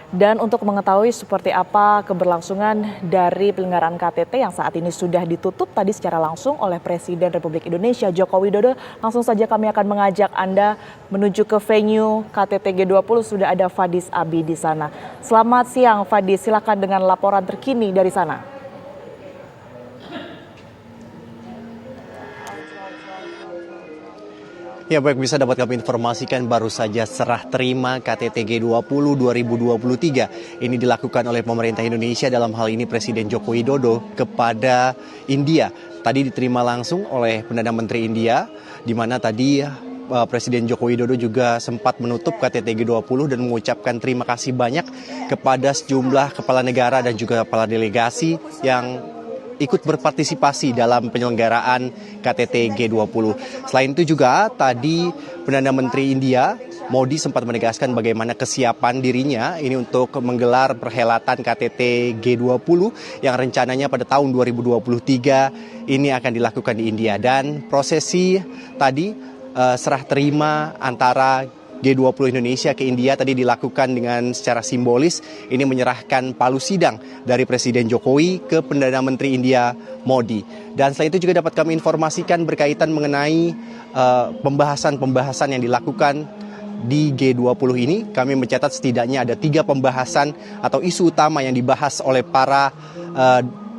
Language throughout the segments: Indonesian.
Dan untuk mengetahui seperti apa keberlangsungan dari penyelenggaraan KTT yang saat ini sudah ditutup tadi secara langsung oleh Presiden Republik Indonesia Joko Widodo, langsung saja kami akan mengajak Anda menuju ke venue KTT G20. Sudah ada Fadis Abi di sana. Selamat siang Fadis, silakan dengan laporan terkini dari sana. Ya baik, bisa dapat kami informasikan baru saja serah terima KTT G20 2023. Ini dilakukan oleh pemerintah Indonesia, dalam hal ini Presiden Joko Widodo kepada India. Tadi diterima langsung oleh Perdana Menteri India, di mana tadi Presiden Joko Widodo juga sempat menutup KTT G20 dan mengucapkan terima kasih banyak kepada sejumlah kepala negara dan juga kepala delegasi yang ikut berpartisipasi dalam penyelenggaraan KTT G20. Selain itu juga tadi Perdana Menteri India Modi sempat menegaskan bagaimana kesiapan dirinya ini untuk menggelar perhelatan KTT G20 yang rencananya pada tahun 2023 ini akan dilakukan di India. Dan prosesi tadi serah terima antara G20 Indonesia ke India tadi dilakukan dengan secara simbolis. Ini menyerahkan palu sidang dari Presiden Jokowi ke Perdana Menteri India Modi. Dan selain itu juga dapat kami informasikan berkaitan mengenai pembahasan-pembahasan yang dilakukan di G20 ini. Kami mencatat setidaknya ada 3 pembahasan atau isu utama yang dibahas oleh para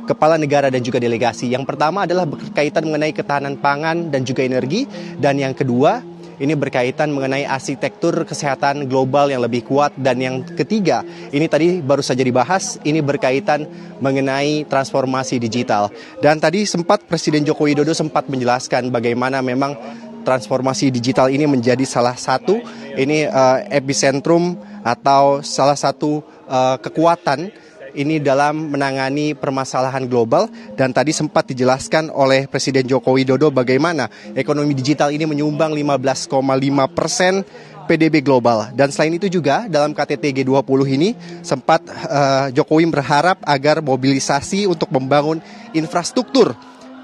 kepala negara dan juga delegasi. Yang pertama adalah berkaitan mengenai ketahanan pangan dan juga energi. Dan yang kedua, ini berkaitan mengenai arsitektur kesehatan global yang lebih kuat. Dan yang ketiga, ini tadi baru saja dibahas, ini berkaitan mengenai transformasi digital. Dan tadi sempat Presiden Joko Widodo sempat menjelaskan bagaimana memang transformasi digital ini menjadi salah satu epicentrum atau salah satu kekuatan ini dalam menangani permasalahan global. Dan tadi sempat dijelaskan oleh Presiden Joko Widodo bagaimana ekonomi digital ini menyumbang 15,5% PDB global. Dan selain itu juga dalam KTT G20 ini sempat Jokowi berharap agar mobilisasi untuk membangun infrastruktur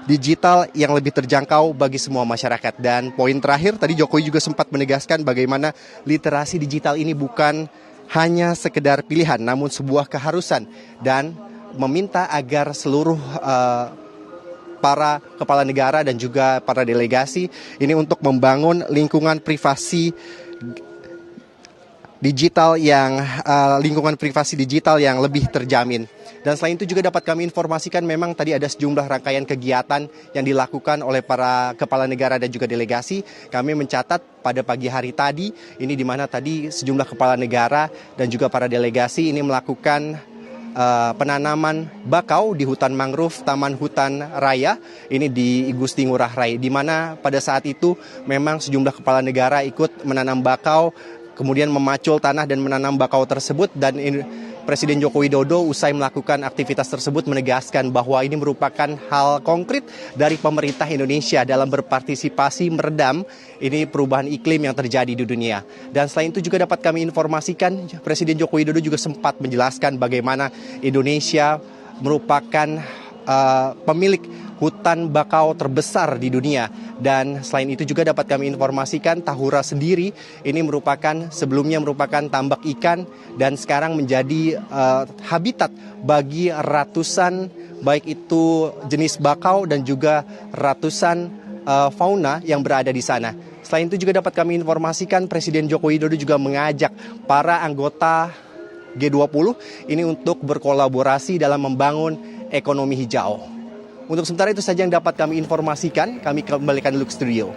digital yang lebih terjangkau bagi semua masyarakat. Dan poin terakhir tadi Jokowi juga sempat menegaskan bagaimana literasi digital ini bukan hanya sekedar pilihan namun sebuah keharusan, dan meminta agar seluruh para kepala negara dan juga para delegasi ini untuk membangun lingkungan privasi digital yang lebih terjamin. Dan selain itu juga dapat kami informasikan memang tadi ada sejumlah rangkaian kegiatan yang dilakukan oleh para kepala negara dan juga delegasi. Kami mencatat pada pagi hari tadi, ini di mana tadi sejumlah kepala negara dan juga para delegasi ini melakukan penanaman bakau di hutan mangrove Taman Hutan Raya ini di Igusti Ngurah Rai, di mana pada saat itu memang sejumlah kepala negara ikut menanam bakau, kemudian memacul tanah dan menanam bakau tersebut. Dan Presiden Joko Widodo usai melakukan aktivitas tersebut menegaskan bahwa ini merupakan hal konkret dari pemerintah Indonesia dalam berpartisipasi meredam ini perubahan iklim yang terjadi di dunia. Dan selain itu juga dapat kami informasikan Presiden Joko Widodo juga sempat menjelaskan bagaimana Indonesia merupakan pemilik hutan bakau terbesar di dunia. Dan selain itu juga dapat kami informasikan Tahura sendiri ini sebelumnya merupakan tambak ikan dan sekarang menjadi habitat bagi ratusan baik itu jenis bakau dan juga ratusan fauna yang berada di sana. Selain itu juga dapat kami informasikan Presiden Joko Widodo juga mengajak para anggota G20 ini untuk berkolaborasi dalam membangun ekonomi hijau. Untuk sementara itu saja yang dapat kami informasikan, kami kembalikan dulu ke studio.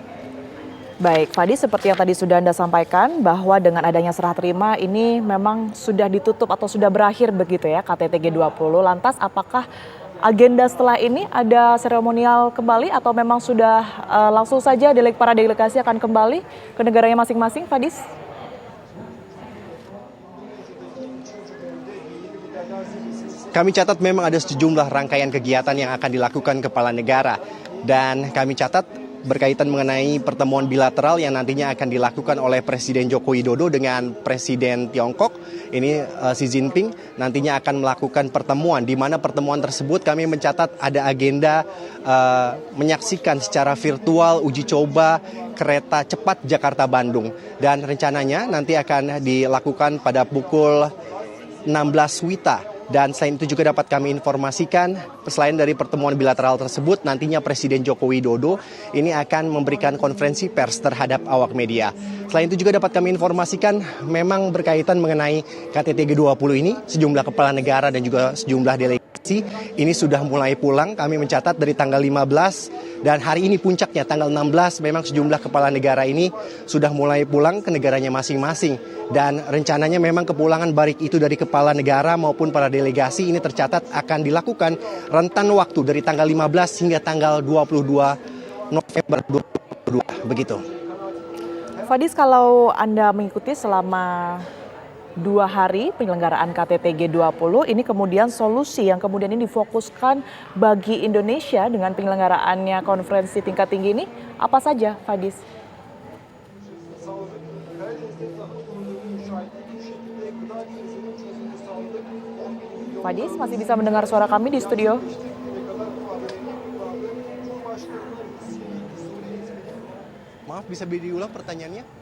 Baik, Fadi, seperti yang tadi sudah Anda sampaikan bahwa dengan adanya serah terima ini memang sudah ditutup atau sudah berakhir begitu ya KTT G20. Lantas apakah agenda setelah ini ada seremonial kembali atau memang sudah langsung saja para delegasi akan kembali ke negaranya masing-masing, Fadis? Kami catat memang ada sejumlah rangkaian kegiatan yang akan dilakukan kepala negara. Dan kami catat berkaitan mengenai pertemuan bilateral yang nantinya akan dilakukan oleh Presiden Joko Widodo dengan Presiden Tiongkok, ini Xi Jinping, nantinya akan melakukan pertemuan. Di mana pertemuan tersebut kami mencatat ada agenda menyaksikan secara virtual uji coba kereta cepat Jakarta-Bandung. Dan rencananya nanti akan dilakukan pada pukul 16 wita. Dan selain itu juga dapat kami informasikan, selain dari pertemuan bilateral tersebut, nantinya Presiden Joko Widodo ini akan memberikan konferensi pers terhadap awak media. Selain itu juga dapat kami informasikan, memang berkaitan mengenai KTT G20 ini, sejumlah kepala negara dan juga sejumlah delegasi ini sudah mulai pulang. Kami mencatat dari tanggal 15 dan hari ini puncaknya tanggal 16 memang sejumlah kepala negara ini sudah mulai pulang ke negaranya masing-masing. Dan rencananya memang kepulangan baik itu dari kepala negara maupun para delegasi ini tercatat akan dilakukan rentan waktu dari tanggal 15 hingga tanggal 22 November 2022. Begitu. Fadis, kalau Anda mengikuti selama 2 hari penyelenggaraan KTT G20, ini kemudian solusi yang kemudian ini difokuskan bagi Indonesia dengan penyelenggaraannya konferensi tingkat tinggi ini, apa saja, Fadis? Fadis, masih bisa mendengar suara kami di studio? Maaf, bisa diulang pertanyaannya?